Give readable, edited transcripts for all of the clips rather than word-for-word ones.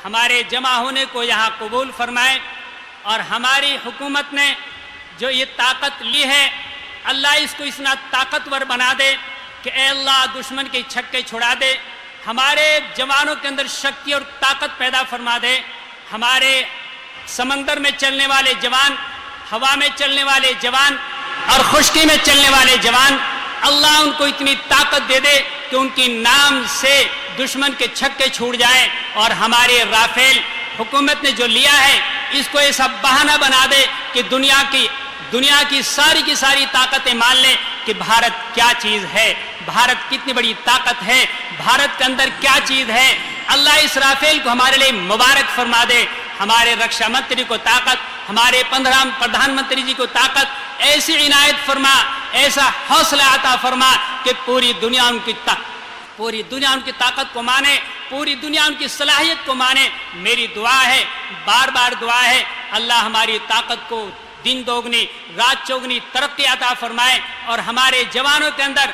हमारे जमा होने को यहाँ कबूल फरमाए और हमारी हुकूमत ने जो ये ताकत ली है अल्लाह इसको इतना ताकतवर बना दे कि ए अल्लाह दुश्मन के छक्के छुड़ा दे, हमारे जवानों के अंदर शक्ति और ताकत पैदा फरमा दे। हमारे समंदर में चलने वाले जवान, हवा में चलने वाले जवान और खुश्की में चलने वाले जवान, अल्लाह उनको इतनी ताकत दे दे कि उनकी नाम से दुश्मन के छक्के छूट जाए और हमारे राफेल हुकूमत ने जो लिया है इसको ऐसा बहाना बना दे कि दुनिया की सारी ताकतें मान ले कि भारत क्या चीज है, भारत कितनी बड़ी ताकत है, भारत के अंदर क्या चीज है। अल्लाह इस राफेल को हमारे लिए मुबारक फरमा दे। हमारे रक्षा मंत्री को ताकत, हमारे 15 प्रधानमंत्री जी को ताकत, ऐसी इनायत फरमा, ऐसा हौसला अता फरमा कि पूरी दुनिया उनकी ताकत को माने, पूरी दुनिया उनकी सलाहियत को माने। मेरी दुआ है, बार बार दुआ है, अल्लाह हमारी ताकत को दिन दोगुनी रात चौगुनी तरक्की अता फरमाए और हमारे जवानों के अंदर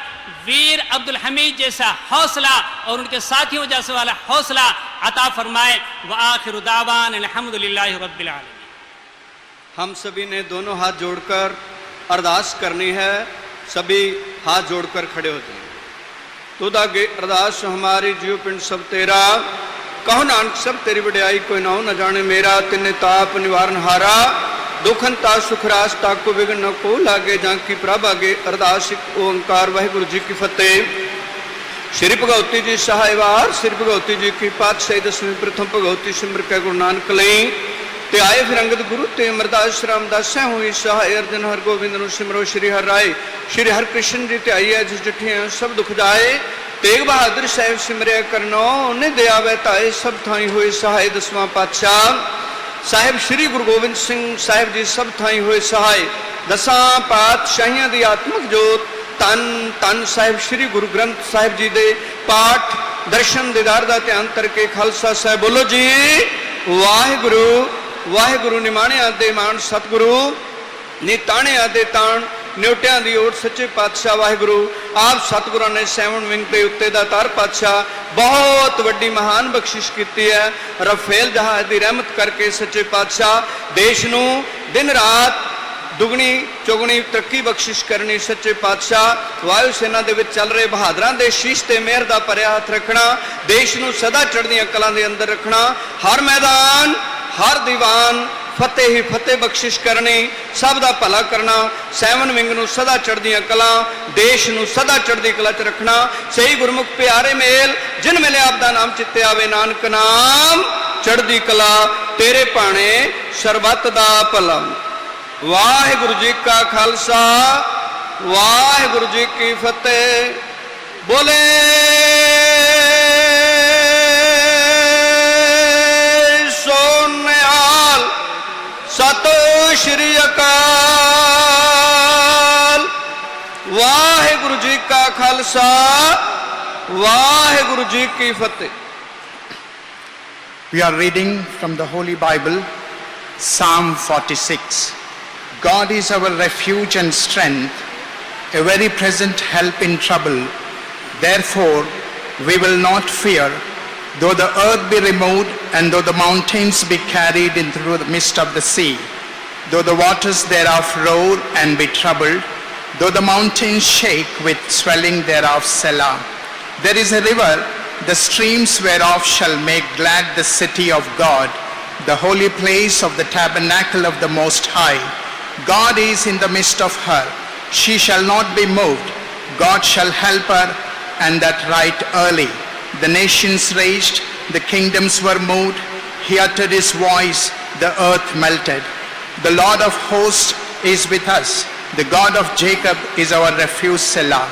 वीर अब्दुल हमीद जैसा हौसला और उनके साथियों जैसे वाला हौसला अता फरमाए। व आखिर दावान अल्हम्दुलिल्लाहि रब्बिल आलमीन। हम सभी ने दोनों हाथ जोड़कर अरदास करनी है। सभी हाथ जोड़कर खड़े होते हैं। तुद अगे अरदास हमारी जीव पिंड सब तेरा, कहो नानक सब तेरी वड्याई, कोई नाऊ न जाने मेरा। तिन्ने ताप निवारण हारा, दुखन ता सुखरास ताको विघ्न न को लागे। जांकी प्रभ आगे अरदास ओंकार वाहिगुरु जी की फतेह। श्री भगवती जी सहायवार, श्री भगवती जी की पातशाही दसवीं प्रथम भगवती सिमर के गुरु नानक लई। ते आए फिर अंगद गुरु ते अमरदास रामदास हुई सहाय। अर्जन हर गोविंद नु सिमरो श्री हर राय। श्री हर कृष्ण जी ते आइए जिस जठिया सब दुख जाए। तेग बहादुर साहिब सिमरिया करनो, उन्हें दया वैताए सब थाई हुए सहाय। 10वां पातशाह साहिब श्री गुरु गोविंद सिंह साहिब जी सब थाई हुए सहाय। 10 पातशाहियां दी आत्मक जोत तन तन साहिब श्री गुरु ग्रंथ साहिब जी दे पाठ दर्शन दीदार दा ध्यान करके खालसा साहिब बोलो जी वाहिगुरु। वाहिगुरु निमाणे आदे मान सतगुरु, निताणे आदे ताण न्योटियां दी ओट सच्चे पातशाह वाहिगुरु। आप सतगुरां ने 7 विंग दे उत्ते दा तार पातशाह बहुत वड्डी महान बख्शिश की है। रफेल जहाज की रहमत करके सच्चे पातशाह देश नू दिन रात दुगनी चौगुनी तरक्की बख्शिश करनी। सच्चे पातशाह वायु सेना दे विच चल रहे बहादुरां दे शीश ते मेहर दा भरिया हथ रखना, देश नू सदा चढ़दियां कलां दे अंदर रखना। हर मैदान हर दीवान फतेह ही फतेह बख्शिश करनी, सब दा भला करना। 7 विंग नू सदा चढ़दियां कलां, देश नू सदा चढ़दी कला च रखना। सही गुरमुख प्यारे मेल जिन मिले आप दा नाम चित्ते आवे, नानक नाम चढ़दी कला तेरे भाणे सरबत दा भला। वाहिगुरु जी का खालसा वाहिगुरु जी की फतेह। बोले सत श्री अकाल। वाहिगुरु जी का खालसा वाहिगुरु जी की फतेह। We are reading from the Holy Bible, Psalm 46. God is our refuge and strength, a very present help in trouble. Therefore, we will not fear, though the earth be removed, and though the mountains be carried in through the midst of the sea, though the waters thereof roar and be troubled, though the mountains shake with swelling thereof, Selah. There is a river, the streams whereof shall make glad the city of God, the holy place of the tabernacle of the Most High. God is in the midst of her. She shall not be moved. God shall help her, and that right early. The nations raged, the kingdoms were moved. He uttered his voice, the earth melted. The Lord of hosts is with us. The God of Jacob is our refuge, Selah.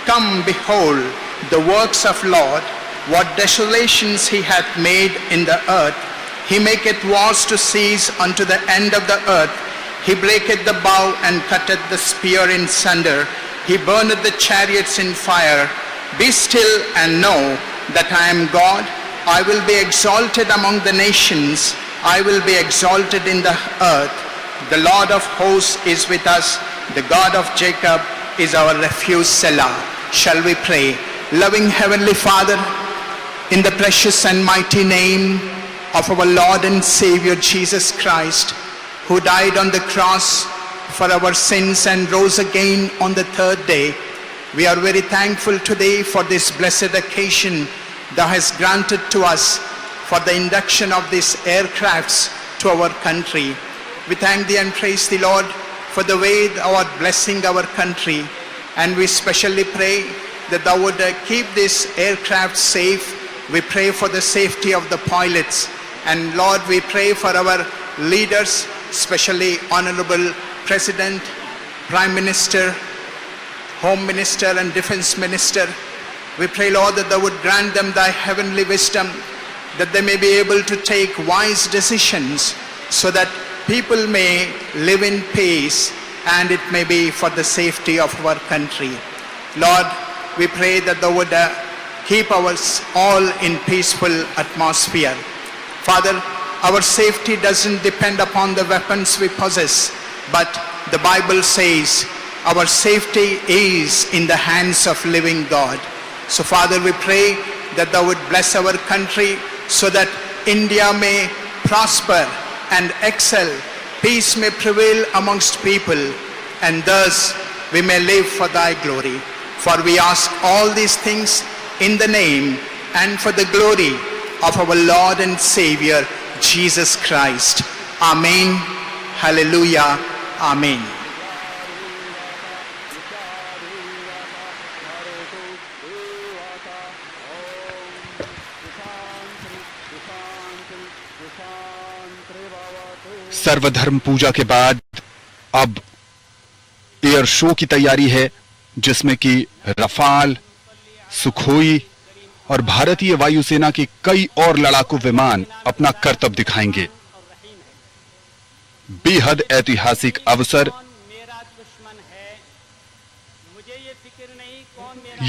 Come, behold the works of Lord, what desolations he hath made in the earth. He maketh wars to cease unto the end of the earth. He breaketh the bow and cutteth the spear in sunder. He burneth the chariots in fire. Be still and know that I am God. I will be exalted among the nations. I will be exalted in the earth. The Lord of hosts is with us. The God of Jacob is our refuge, Selah. Shall we pray? Loving Heavenly Father, in the precious and mighty name of our Lord and Savior Jesus Christ, who died on the cross for our sins and rose again on the third day, we are very thankful today for this blessed occasion that has granted to us for the induction of these aircrafts to our country. We thank thee and praise the Lord for the way thou art blessing our country, and we specially pray that thou would keep this aircraft safe. We pray for the safety of the pilots, and Lord, we pray for our leaders, especially Honorable President, Prime Minister, Home Minister and Defense Minister. We pray, Lord, that thou would grant them thy heavenly wisdom, that they may be able to take wise decisions so that people may live in peace and it may be for the safety of our country. Lord, we pray that thou would keep us all in peaceful atmosphere. Father, our safety doesn't depend upon the weapons we possess, but the Bible says our safety is in the hands of living God. So Father, we pray that thou would bless our country so that India may prosper and excel, peace may prevail amongst people, and thus we may live for thy glory. For we ask all these things in the name and for the glory of our Lord and Savior, Jesus Christ. Amen. Hallelujah. Amen. सर्वधर्म पूजा के बाद अब air show की तैयारी है, जिसमें कि Rafale, Sukhoi और भारतीय वायुसेना के कई और लड़ाकू विमान अपना करतब दिखाएंगे। बेहद ऐतिहासिक अवसर।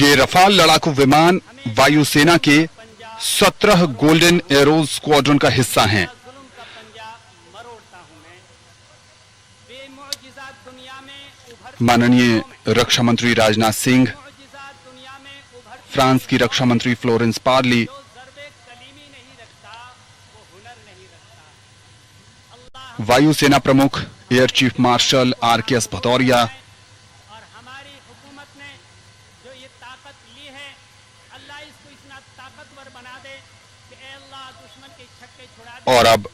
ये रफाल लड़ाकू विमान वायुसेना के 17 गोल्डन एरोज स्क्वाड्रन का हिस्सा हैं। माननीय रक्षा मंत्री राजनाथ सिंह, फ्रांस की रक्षा मंत्री फ्लोरेंस पार्ली, वायुसेना प्रमुख एयर चीफ मार्शल आर.के.एस. भदौरिया और हमारी हुकूमत ने जो ये ताकत ली है, अल्लाह इसको इतना ताकतवर बना दे कि ए अल्लाह दुश्मन के छक्के छुड़ा दे। और अब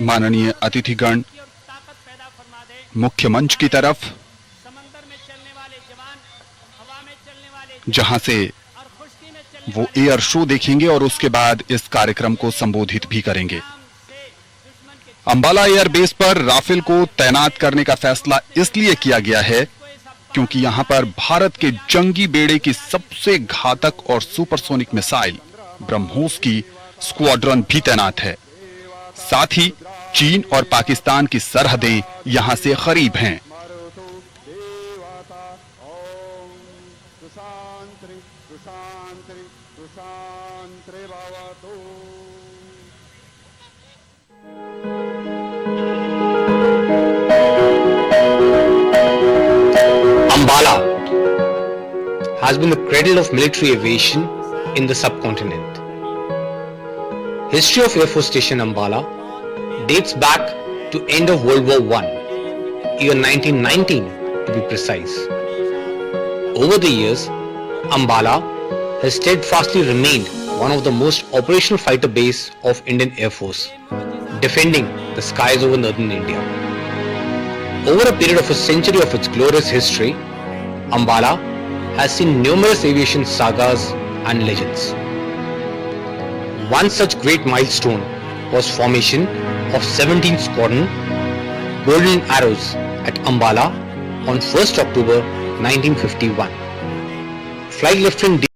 माननीय अतिथिगण ताकत पैदा फरमा दे। मुख्य मंच की तरफ, समंदर में चलने वाले जवान, हवा में चलने वाले, जहां से और खुश्की में चलने वो एयर शो देखेंगे और उसके बाद इस कार्यक्रम को संबोधित भी करेंगे। अंबाला एयरबेस पर राफेल को तैनात करने का फैसला इसलिए किया गया है क्योंकि यहां पर भारत के जंगी बेड़े की सबसे घातक और सुपरसोनिक मिसाइल ब्रह्मोस की स्क्वाड्रन भी तैनात है। साथ ही चीन और पाकिस्तान की सरहदें यहां से करीब हैं। Ambala has been the cradle of military aviation in the subcontinent. History of Air Force Station Ambala dates back to end of World War I, year 1919 to be precise. Over the years, Ambala has steadfastly remained one of the most operational fighter base of Indian Air Force, defending the skies over northern India. Over a period of a century of its glorious history, Ambala has seen numerous aviation sagas and legends. One such great milestone was formation of 17th Squadron Golden Arrows at Ambala on 1st October 1951. Flight Lieutenant